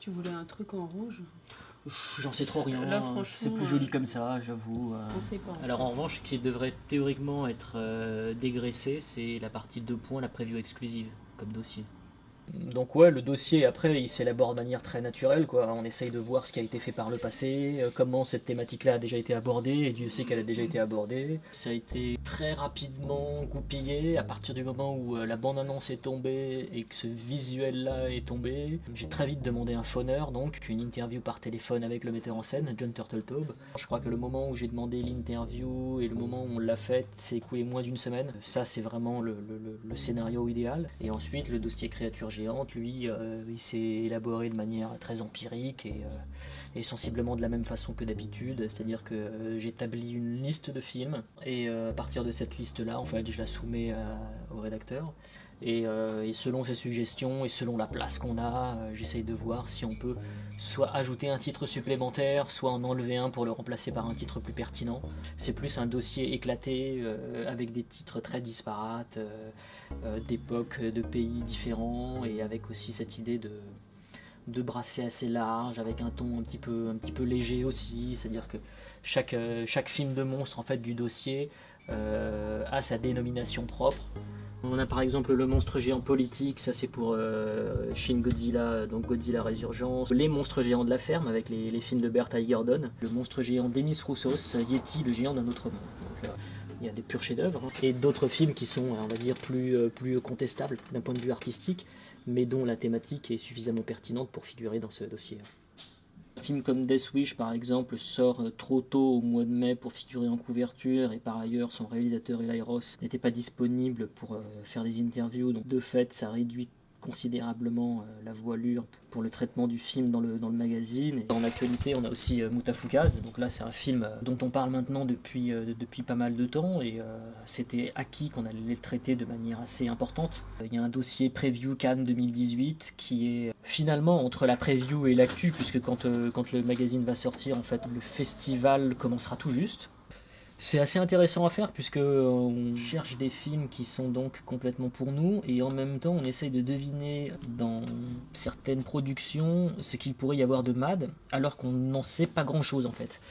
Tu voulais un truc en rouge? J'en sais trop rien, Là, franchement, c'est plus joli comme ça, j'avoue. On sait pas. Alors en revanche, ce qui devrait théoriquement être dégraissé, c'est la partie 2 points, la preview exclusive, comme dossier. Donc ouais, le dossier, après, il s'élabore de manière très naturelle, quoi. On essaye de voir ce qui a été fait par le passé, comment cette thématique-là a déjà été abordée, et Dieu sait qu'elle a déjà été abordée. Ça a été très rapidement goupillé, à partir du moment où la bande-annonce est tombée, et que ce visuel-là est tombé. J'ai très vite demandé un phoneur, donc une interview par téléphone avec le metteur en scène, John Turteltaub. Je crois que le moment où j'ai demandé l'interview, et le moment où on l'a faite, s'est écoulé moins d'une semaine. Ça, c'est vraiment le scénario idéal. Et ensuite, le dossier créature géante, lui, il s'est élaboré de manière très empirique et sensiblement de la même façon que d'habitude, c'est-à-dire que j'établis une liste de films et à partir de cette liste-là, en fait, je la soumets au rédacteur. Et selon ses suggestions et selon la place qu'on a, j'essaye de voir si on peut soit ajouter un titre supplémentaire, soit en enlever un pour le remplacer par un titre plus pertinent. C'est plus un dossier éclaté avec des titres très disparates, d'époques, de pays différents et avec aussi cette idée de brasser assez large, avec un ton un petit peu léger aussi, c'est-à-dire que chaque film de monstre en fait du dossier a sa dénomination propre. On a par exemple le monstre géant politique, ça c'est pour Shin Godzilla, donc Godzilla Résurgence. Les monstres géants de la ferme avec les films de Bert Gordon. Le monstre géant d'Emis Roussos, Yeti, le géant d'un autre monde. Donc, il y a des purs chefs-d'œuvre. Et d'autres films qui sont, on va dire, plus contestables d'un point de vue artistique, mais dont la thématique est suffisamment pertinente pour figurer dans ce dossier. Un film comme Death Wish, par exemple, sort trop tôt au mois de mai pour figurer en couverture, et par ailleurs, son réalisateur Eli Roth n'était pas disponible pour faire des interviews. Donc, de fait, ça réduit considérablement la voilure pour le traitement du film dans le magazine. Et en actualité, on a aussi Mutafukaz. Donc là, c'est un film dont on parle maintenant depuis pas mal de temps, et c'était acquis qu'on allait le traiter de manière assez importante. Il y a un dossier preview Cannes 2018 qui est finalement entre la preview et l'actu, puisque quand le magazine va sortir, en fait, le festival commencera tout juste. C'est assez intéressant à faire puisque on cherche des films qui sont donc complètement pour nous et en même temps on essaye de deviner dans certaines productions ce qu'il pourrait y avoir de mad alors qu'on n'en sait pas grand chose en fait.